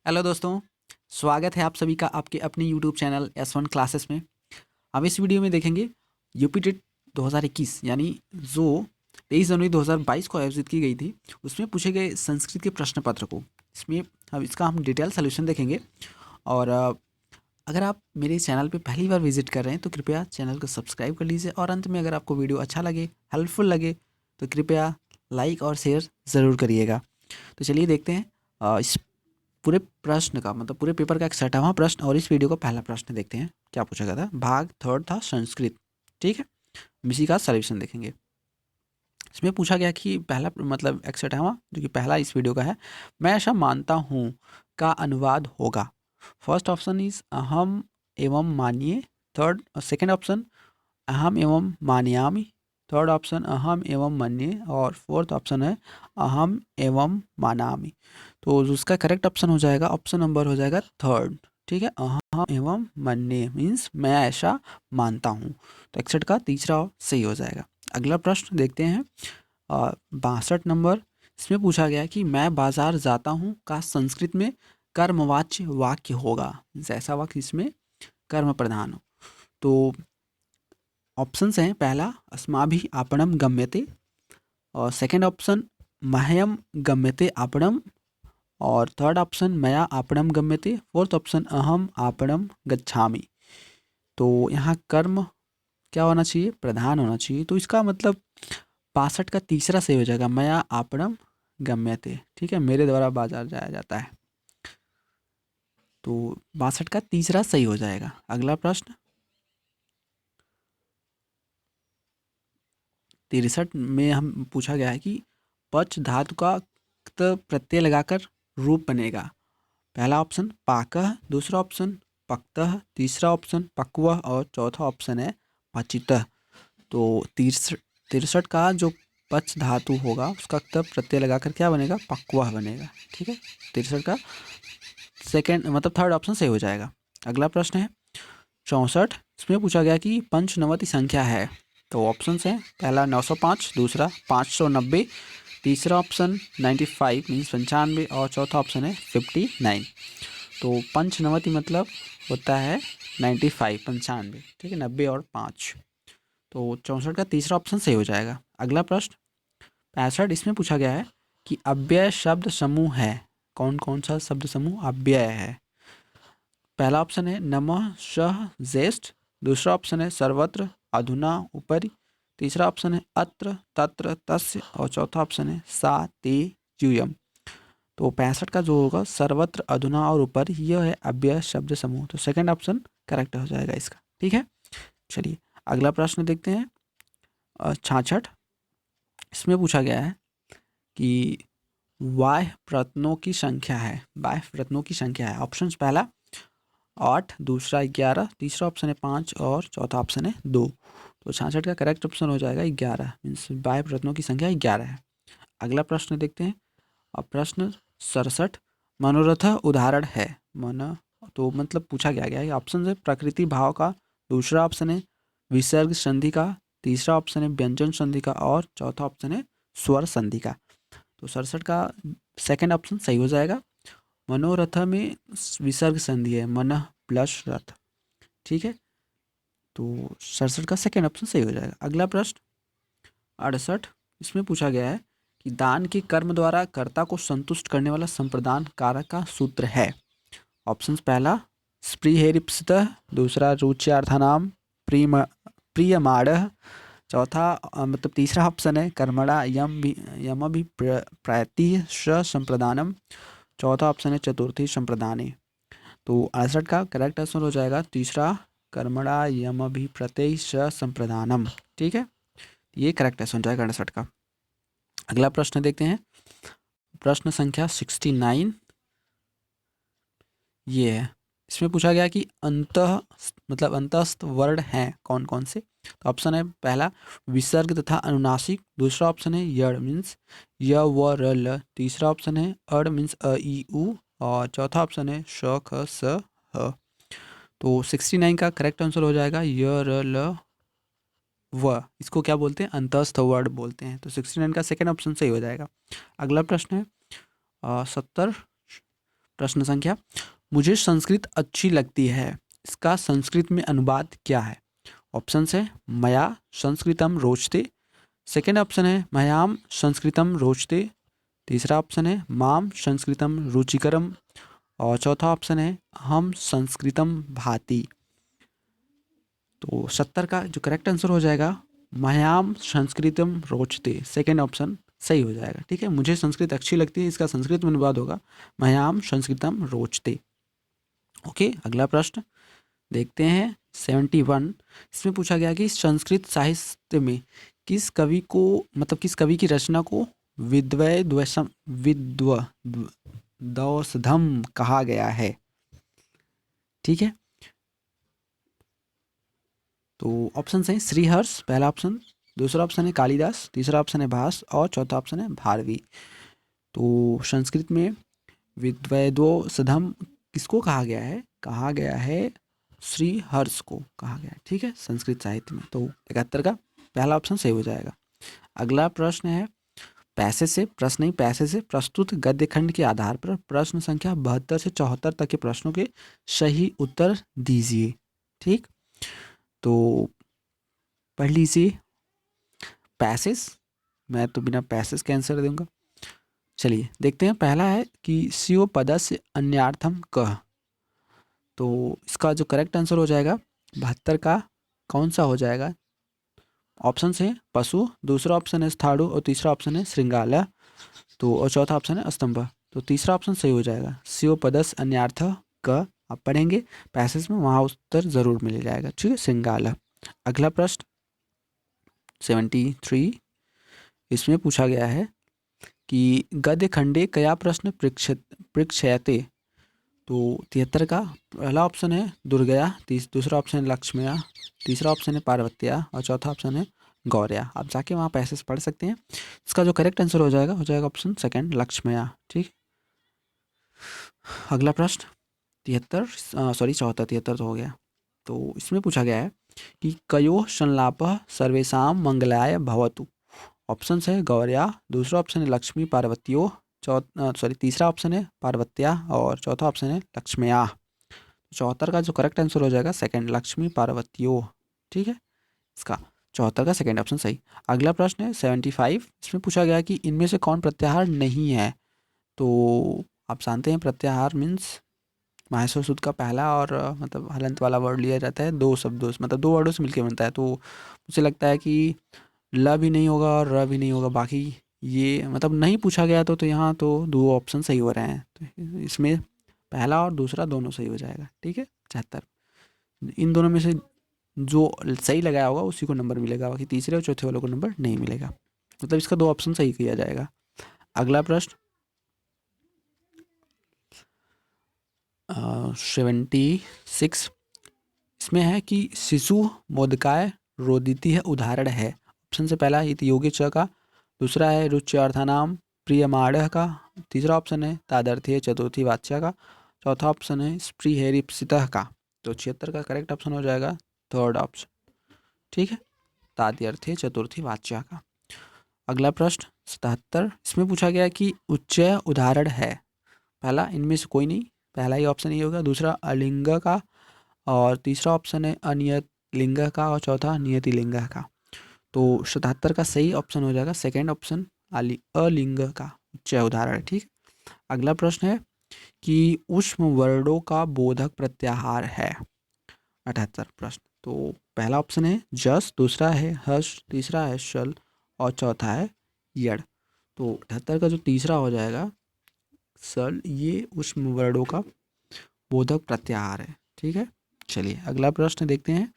Hello दोस्तों, स्वागत है आप सभी का आपके अपने यूट्यूब चैनल S1 क्लासेस में। हम इस वीडियो में देखेंगे यूपी टेट 2021 यानी जो 23 जनवरी 2022 को आयोजित की गई थी, उसमें पूछे गए संस्कृत के प्रश्न पत्र को। इसमें हम डिटेल सोल्यूशन देखेंगे। और अगर आप मेरे चैनल पे पहली बार विजिट कर रहे हैं तो कृपया चैनल को सब्सक्राइब कर लीजिए, और अंत में अगर आपको वीडियो अच्छा लगे, हेल्पफुल लगे, तो कृपया लाइक और शेयर ज़रूर करिएगा। तो चलिए देखते हैं इस पूरे प्रश्न का मतलब पूरे पेपर का 61वां प्रश्न, और इस वीडियो का पहला प्रश्न देखते हैं क्या पूछा गया था। भाग थर्ड था संस्कृत। ठीक है, हम इसी का सॉल्यूशन देखेंगे। इसमें पूछा गया कि पहला मतलब 61वां जो कि पहला इस वीडियो का है, मैं ऐसा मानता हूँ का अनुवाद होगा। फर्स्ट ऑप्शन इज अहम एवं मानिए। थर्ड सेकेंड ऑप्शन अहम एवं मानयामि। थर्ड ऑप्शन अहम एवं मन्ये, और फोर्थ ऑप्शन है अहम एवं मानामि। तो जो उसका करेक्ट ऑप्शन हो जाएगा, ऑप्शन नंबर हो जाएगा थर्ड। ठीक है, अहम एवं मन्ये मीन्स मैं ऐसा मानता हूँ। तो 61 का तीसरा सही हो जाएगा। अगला प्रश्न देखते हैं 62 नंबर। इसमें पूछा गया कि मैं बाजार जाता हूँ का संस्कृत में कर्मवाच्य वाक्य होगा। ऐसा वाक्य इसमें कर्म प्रधान हो। तो ऑप्शंस हैं, पहला अस्माभिः आपणम गम्यते, और सेकंड ऑप्शन मह्यम गम्यते आपणम, और थर्ड ऑप्शन मया आपणम गम्यते, फोर्थ ऑप्शन अहम आपणम गच्छामि। तो यहाँ कर्म क्या होना चाहिए, प्रधान होना चाहिए। तो इसका मतलब 62 का तीसरा सही हो जाएगा, मया आपणम गम्यते। ठीक है, मेरे द्वारा बाजार जाया जाता है। तो 62 का तीसरा सही हो जाएगा। अगला प्रश्न 63 में हम पूछा गया है कि पच धातु का क्त प्रत्यय लगाकर रूप बनेगा। पहला ऑप्शन पाकः, दूसरा ऑप्शन पक्तः, तीसरा ऑप्शन पक्वः, और चौथा ऑप्शन है पचितः। तो 63 का जो पच धातु होगा उसका क्त प्रत्यय लगाकर क्या बनेगा, पक्वः बनेगा। ठीक है, 63 का सेकेंड मतलब थर्ड ऑप्शन सही हो जाएगा। अगला प्रश्न है 64। इसमें पूछा गया कि पंचनवति संख्या है। तो ऑप्शंस हैं, पहला 905, दूसरा 590, तीसरा ऑप्शन 95 मीन्स 95, और चौथा ऑप्शन है 59। तो पंचनवति मतलब होता है 95 95। ठीक है, 90 और 5। तो 64 का तीसरा ऑप्शन सही हो जाएगा। अगला प्रश्न 65। इसमें पूछा गया है कि अव्यय शब्द समूह है। कौन कौन सा शब्द समूह अव्यय है। पहला ऑप्शन है नमः सह ज्येष्ठ, दूसरा ऑप्शन है सर्वत्र अधुना उपरि, तीसरा ऑप्शन है अत्र तत्र तस्य, और चौथा ऑप्शन है सा ते यूयम। तो 65 का जो होगा सर्वत्र अधुना और ऊपर, यह है अव्यय शब्द समूह। तो सेकंड ऑप्शन करेक्ट हो जाएगा इसका। ठीक है, चलिए अगला प्रश्न देखते हैं 66। इसमें पूछा गया है कि बाह्य प्रत्नों की संख्या है। बाह्य प्रत्नों की संख्या है। ऑप्शन पहला 8, दूसरा 11, तीसरा ऑप्शन है 5, और चौथा ऑप्शन है 2। तो 66 का करेक्ट ऑप्शन हो जाएगा 11 मीन्स बाह्य प्रत्नों की संख्या 11 है। अगला प्रश्न देखते हैं। अब प्रश्न 67 मनोरथ उदाहरण है। मन तो मतलब पूछा गया है, ऑप्शन है प्रकृति भाव का, दूसरा ऑप्शन है विसर्ग संधि का, तीसरा ऑप्शन है व्यंजन संधि का, और चौथा ऑप्शन है स्वर संधि का। तो 67 का सेकंड ऑप्शन सही हो जाएगा। मनोरथ में विसर्ग संधि है, मन प्लस रथ। ठीक है, तो 67 का सेकंड ऑप्शन सही हो जाएगा। अगला प्रश्न 68। इसमें पूछा गया है कि दान के कर्म द्वारा कर्ता को संतुष्ट करने वाला संप्रदान कारक का सूत्र है। ऑप्शंस पहला स्पृहेरिप्सित, दूसरा रुच्यार्थानाम प्रियमाणः, चौथा मतलब तीसरा ऑप्शन है कर्मणा यम भी प्रति संप्रदानम, चौथा ऑप्शन है चतुर्थी संप्रदाने। तो 68 का करेक्ट आंसर हो जाएगा तीसरा कर्मणा यम भी प्रत्यय संप्रदानम। ठीक है, ये करेक्ट आंसर हो जाएगा 68 का। अगला प्रश्न देखते हैं। प्रश्न संख्या 69 ये है। इसमें पूछा गया कि अंतः मतलब अंतस्थ वर्ण हैं कौन कौन से। तो ऑप्शन है पहला विसर्ग तथा अनुनासिक, दूसरा ऑप्शन है यड़ मीन्स य व र ल, तीसरा ऑप्शन है अड़ मीन्स अ ई उ, और चौथा ऑप्शन है श ख स ह। तो 69 का करेक्ट आंसर हो जाएगा य र ल व। इसको क्या बोलते हैं, अंतस्थ वर्ड बोलते हैं। तो 69 का सेकंड ऑप्शन सही हो जाएगा। अगला प्रश्न है 70। प्रश्न संख्या, मुझे संस्कृत अच्छी लगती है, इसका संस्कृत में अनुवाद क्या है? ऑप्शन है मया संस्कृतम रोचते, सेकेंड ऑप्शन है मयाम संस्कृतम रोचते, तीसरा ऑप्शन है माम संस्कृतम रुचिकरम, और चौथा ऑप्शन है हम संस्कृतम भाति। तो 70 का जो करेक्ट आंसर हो जाएगा मयाम संस्कृतम रोचते, सेकेंड ऑप्शन सही हो जाएगा। ठीक है, मुझे संस्कृत अच्छी लगती है, इसका संस्कृत में अनुवाद होगा मयाम संस्कृतम रोचते। ओके, अगला प्रश्न देखते हैं 71। इसमें पूछा गया कि संस्कृत साहित्य में किस कवि को, मतलब किस कवि की रचना को विद्वैद्वसम विद्वदौसधम कहा गया है? ठीक है, तो ऑप्शन है श्रीहर्ष पहला ऑप्शन, दूसरा ऑप्शन है कालिदास, तीसरा ऑप्शन है भास और चौथा ऑप्शन है भारवी। तो संस्कृत में विद्वैद्वसधम किसको कहा गया है? कहा गया है श्रीहर्ष को कहा गया है। ठीक है, संस्कृत साहित्य में। तो 71 का पहला ऑप्शन सही हो जाएगा। अगला प्रश्न है पैसे से प्रस्तुत गद्य खंड के आधार पर प्रश्न संख्या 72 से 74 तक के प्रश्नों के सही उत्तर दीजिए। ठीक, तो पढ़ लीजिए पैसेज, मैं तो बिना पैसेज के आंसर दूंगा। चलिए देखते हैं, पहला है कि स्यो पदस्य अन्यार्थम कह। तो इसका जो करेक्ट आंसर हो जाएगा 72 का कौन सा हो जाएगा? ऑप्शन है पशु, दूसरा ऑप्शन है स्थाणु और तीसरा ऑप्शन है श्रृंगाला, तो और चौथा ऑप्शन है स्तंभ। तो तीसरा ऑप्शन सही हो जाएगा स्यो पदस अन्यार्थ क। आप पढ़ेंगे पैसेज में, वहाँ उत्तर जरूर मिल जाएगा। ठीक है, श्रृंगाला। अगला प्रश्न 73, इसमें पूछा गया है कि गद्य खंडे कया प्रश्न पृक्षयते। तो 73 का पहला ऑप्शन है दुर्गया, दूसरा ऑप्शन है लक्ष्म्या, तीसरा ऑप्शन है पार्वत्या और चौथा ऑप्शन है गौरया। आप जाके वहाँ पैसेज पढ़ सकते हैं। इसका जो करेक्ट आंसर हो जाएगा ऑप्शन सेकंड लक्ष्म्या। ठीक, अगला प्रश्न 73 तो हो गया। तो इसमें पूछा गया है कि कयो संलापः सर्वेषां मंगलाय भवतु। ऑप्शन है गौरया, दूसरा ऑप्शन है लक्ष्मी पार्वत्यो, तीसरा ऑप्शन है पार्वत्या और चौथा ऑप्शन है लक्ष्म्या। 74 का जो करेक्ट आंसर हो जाएगा सेकंड लक्ष्मी पार्वत्यो। ठीक है, इसका 74 का सेकंड ऑप्शन सही। अगला प्रश्न है 75, इसमें पूछा गया कि इनमें से कौन प्रत्याहार नहीं है। तो आप जानते हैं प्रत्याहार मीन्स माहेश्वर सूत्र का पहला और मतलब हलंत वाला वर्ड लिया जाता है दो शब्दों से, मतलब दो वर्डों से मिलकर बनता है। तो मुझे लगता है कि ल भी नहीं होगा और र भी नहीं होगा, बाकी ये मतलब नहीं पूछा गया तो यहाँ तो दो ऑप्शन सही हो रहे हैं। तो इसमें पहला और दूसरा दोनों सही हो जाएगा। ठीक है, 74 इन दोनों में से जो सही लगाया होगा उसी को नंबर मिलेगा, बाकी तीसरे और चौथे वालों को नंबर नहीं मिलेगा। मतलब इसका दो ऑप्शन सही किया जाएगा। अगला प्रश्न 76, इसमें है कि शिशु मोदकाय रोदिति है उदाहरण है। ऑप्शन से पहला इत योगी च का, दूसरा है रुच्यार्थानाम प्रियमाण का, तीसरा ऑप्शन है तादर्थीय चतुर्थी वाच्या का, चौथा ऑप्शन है स्प्रीहेरिप्सितः का। तो 76 का करेक्ट ऑप्शन हो जाएगा थर्ड ऑप्शन। ठीक है, तादर्थीय चतुर्थी वाच्या का। अगला प्रश्न 77, इसमें पूछा गया कि उच्चय उदाहरण है। पहला इनमें से कोई नहीं, पहला ही ऑप्शन ये होगा, दूसरा अलिंग का और तीसरा ऑप्शन है अनियत लिंग का और चौथा नियति लिंग का। तो 77 का सही ऑप्शन हो जाएगा सेकंड ऑप्शन अलिंग का उच्चय उदाहरण। ठीक, अगला प्रश्न है कि ऊष्म वर्णों का बोधक प्रत्याहार है। 78 प्रश्न, तो पहला ऑप्शन है जस, दूसरा है हर्ष, तीसरा है शल और चौथा है यड़। तो 78 का जो तीसरा हो जाएगा सल, ये ऊष्म वर्णों का बोधक प्रत्याहार है। ठीक है, चलिए अगला प्रश्न देखते हैं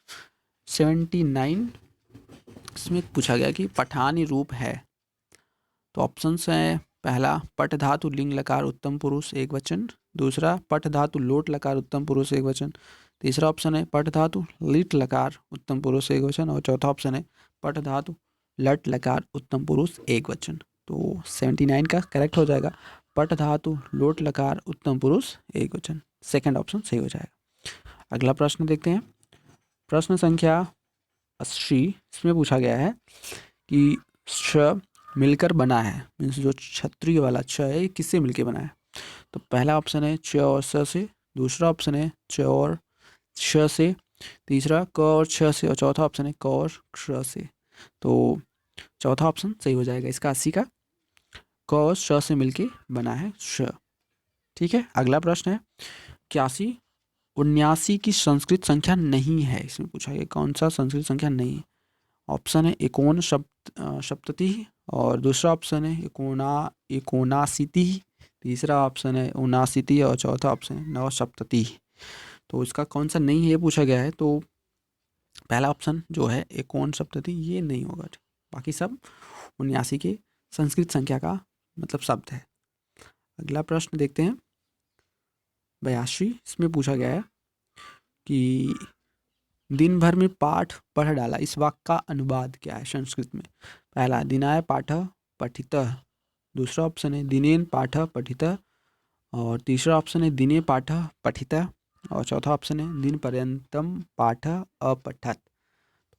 79, इसमें पूछा गया कि पठानी रूप है। तो ऑप्शंस हैं पहला पट धातु लिंग लकार उत्तम पुरुष एक वचन, दूसरा पट धातु लोट लकार उत्तम पुरुष एक वचन, तीसरा ऑप्शन है पट धातु लिट लकार उत्तम पुरुष एक वचन और चौथा ऑप्शन है पट धातु लट लकार उत्तम पुरुष एक वचन। तो 79 का करेक्ट हो जाएगा पट धातु लोट लकार उत्तम पुरुष एक वचन, सेकंड ऑप्शन सही हो जाएगा। अगला प्रश्न देखते हैं, प्रश्न संख्या 80, इसमें पूछा गया है कि श मिलकर बना है, मीन्स जो क्षत्रिय वाला छ है किससे मिलकर बना है। तो पहला ऑप्शन है च और स से, दूसरा ऑप्शन है च और श से, तीसरा क और छ से, और चौथा ऑप्शन है क और श से। तो चौथा ऑप्शन सही हो जाएगा इसका 80 का, क और श से मिलके बना है श। ठीक है, अगला प्रश्न है 81 79 की संस्कृत संख्या नहीं है। इसमें पूछा गया कौन सा संस्कृत संख्या नहीं है। ऑप्शन है एकोन सप्तति, और दूसरा ऑप्शन है एकोनाशीति, तीसरा ऑप्शन है उनाशीति, और चौथा ऑप्शन है नवसप्तति। तो इसका कौन सा नहीं है ये पूछा गया है। तो पहला ऑप्शन जो है एकोन सप्तति ये नहीं होगा, बाकी सब 79 के संस्कृत संख्या का मतलब शब्द है। अगला प्रश्न देखते हैं 82। इसमें पूछा गया है कि दिन भर में पाठ पढ़ डाला, इस वाक्य का अनुवाद क्या है संस्कृत में। पहला दिनाय पाठ पठितः, दूसरा ऑप्शन है दिनेन पाठ पठितः, और तीसरा ऑप्शन है दिने पाठ पठितः, और चौथा ऑप्शन है दिन पर्यंतम पाठ अपठत।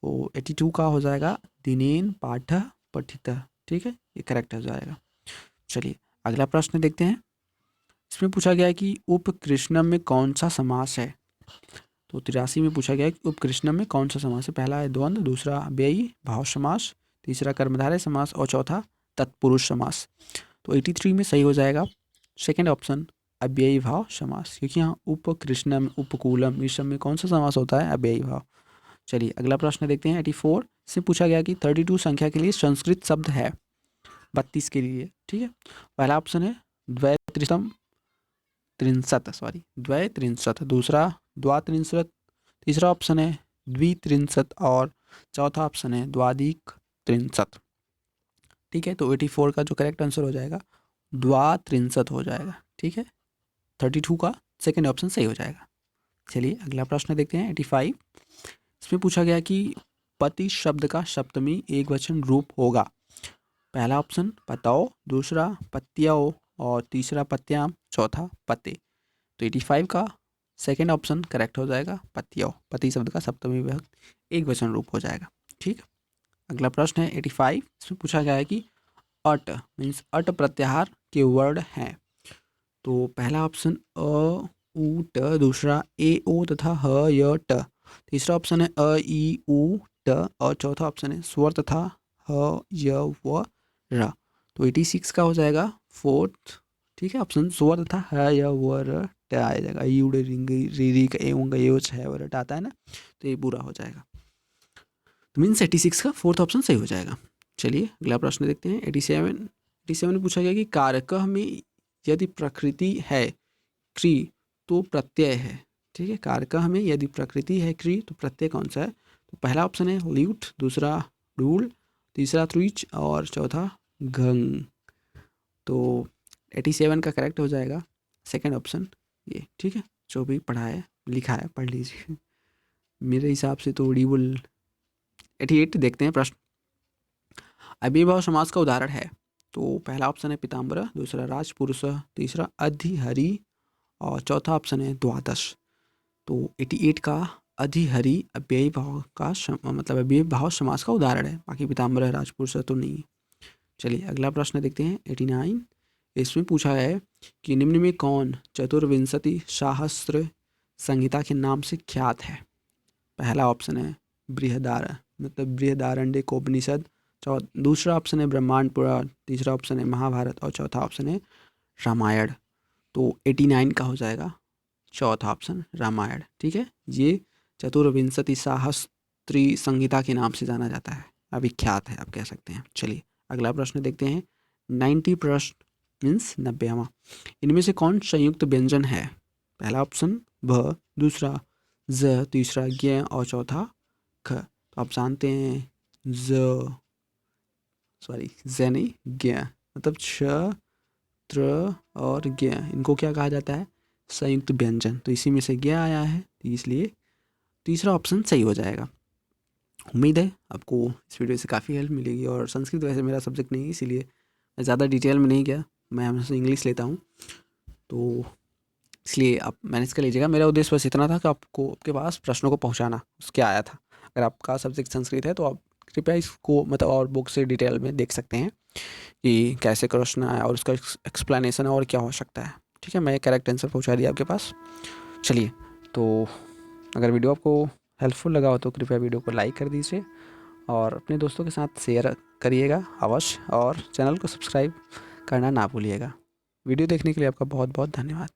तो 82 का हो जाएगा दिनेन पाठ पठितः। ठीक है, ये करेक्ट हो जाएगा। चलिए अगला प्रश्न देखते हैं। इसमें पूछा गया है कि उपकृष्णम में कौन सा समास है। तो 83 में पूछा गया है कि उपकृष्णम में कौन सा समास है। पहला है द्वंद्व, दूसरा अव्ययी भाव समास, तीसरा कर्मधारय समास, और चौथा तत्पुरुष समास। तो 83 में सही हो जाएगा सेकंड ऑप्शन अव्ययी भाव समास, क्योंकि यहाँ उपकृष्णम उपकूलम इस सब में कौन सा समास होता है, अव्ययी भाव। चलिए अगला प्रश्न देखते हैं 84 से पूछा गया कि 32 संख्या के लिए संस्कृत शब्द है 32 के लिए। ठीक है, पहला ऑप्शन है द्वैत्रिंशत्, दूसरा द्वात्रिंशत्, तीसरा ऑप्शन है द्वित्रिंशत्, और चौथा ऑप्शन है द्वाधिक त्रिंशत्। ठीक है, तो 84 का जो करेक्ट आंसर हो जाएगा द्वात्रिंशत् हो जाएगा। ठीक है, 32 का सेकंड ऑप्शन सही हो जाएगा। चलिए अगला प्रश्न देखते हैं 85। इसमें पूछा गया कि पति शब्द का सप्तमी एक वचन रूप होगा। पहला ऑप्शन पतौ, दूसरा पत्यो, और तीसरा पत्याम, चौथा पते। तो 85 का सेकंड ऑप्शन करेक्ट हो जाएगा पत्यो, पति शब्द का सप्तमी विभक्ति एक वचन रूप हो जाएगा। ठीक, अगला प्रश्न है 85। इसमें पूछा गया है कि अट मीन्स अट प्रत्याहार के वर्ड हैं। तो पहला ऑप्शन अ उ ट, दूसरा ए ओ तथा ह य ट, तीसरा ऑप्शन है अ ई उ ट, और चौथा ऑप्शन है स्वर तथा ह य व र। तो 86 का हो जाएगा फोर्थ। ठीक है, ऑप्शन स्वर तथा ह य व र ट आ जाएगा। ई उड़े रिंग री री का ए उंगा ये है व रट आता है ना, तो ये पूरा हो जाएगा। तो मीन्स 86 का फोर्थ ऑप्शन सही हो जाएगा। चलिए अगला प्रश्न देखते हैं 87 में पूछा गया कि कारकः में यदि प्रकृति है क्री तो प्रत्यय है। ठीक है, कारकः में यदि प्रकृति है क्री तो प्रत्यय कौन सा है। तो पहला ऑप्शन है ल्यूट, दूसरा डूल, तीसरा त्रिच, और चौथा घंग। तो 87 का करेक्ट हो जाएगा सेकंड ऑप्शन ये। ठीक है, जो भी पढ़ा है लिखा है पढ़ लीजिए। मेरे हिसाब से तो डीबुल 88 देखते हैं प्रश्न। अव्ययीभाव समास का उदाहरण है। तो पहला ऑप्शन है पीताम्बर, दूसरा राजपुरुष, तीसरा अधिहरि, और चौथा ऑप्शन है द्वादश। तो 88 का अधिहरि अव्ययी भाव का मतलब अव्ययी भाव समास का उदाहरण है, बाकी पीताम्बर राजपुरुष तो नहीं है। चलिए अगला प्रश्न देखते हैं 89। इसमें पूछा है कि निम्न में कौन चतुर्विंशति सहस्त्र संहिता के नाम से ख्यात है। पहला ऑप्शन है बृहदार मतलब बृहदारण्यकोपनिषद, दूसरा ऑप्शन है ब्रह्मांड पुराण, तीसरा ऑप्शन है महाभारत, और चौथा ऑप्शन है रामायण। तो 89 का हो जाएगा चौथा ऑप्शन रामायण। ठीक है, ये चतुर्विंशति सहस्त्री संहिता के नाम से जाना जाता है, अविख्यात है आप कह सकते हैं। चलिए अगला प्रश्न देखते हैं 90 प्रश्न मीन्स 90वां। इनमें से कौन संयुक्त व्यंजन है। पहला ऑप्शन भ, दूसरा ज, तीसरा ज्ञ, और चौथा ख। तो आप जानते हैं ज नहीं ज्ञ मतलब छ त्र और ज्ञ, इनको क्या कहा जाता है संयुक्त व्यंजन। तो इसी में से ज्ञ आया है, तो इसलिए तीसरा ऑप्शन सही हो जाएगा। उम्मीद है आपको इस वीडियो से काफ़ी हेल्प मिलेगी। और संस्कृत वैसे मेरा सब्जेक्ट नहीं है, इसीलिए मैं ज़्यादा डिटेल में नहीं गया, मैं हमेशा इंग्लिश लेता हूँ, तो इसलिए आप मैनेज कर लीजिएगा। मेरा उद्देश्य बस इतना था कि आपको आपके पास प्रश्नों को पहुँचाना, उसके आया था। अगर आपका सब्जेक्ट संस्कृत है तो आप कृपया इसको मतलब और बुक से डिटेल में देख सकते हैं कि कैसे प्रश्न आया और उसका एक्सप्लेनेशन और क्या हो सकता है। ठीक है, मैं करेक्ट आंसर पहुंचा दिया आपके पास। चलिए, तो अगर वीडियो आपको हेल्पफुल लगा हो तो कृपया वीडियो को लाइक कर दीजिए और अपने दोस्तों के साथ शेयर करिएगा अवश्य, और चैनल को सब्सक्राइब करना ना भूलिएगा। वीडियो देखने के लिए आपका बहुत बहुत धन्यवाद।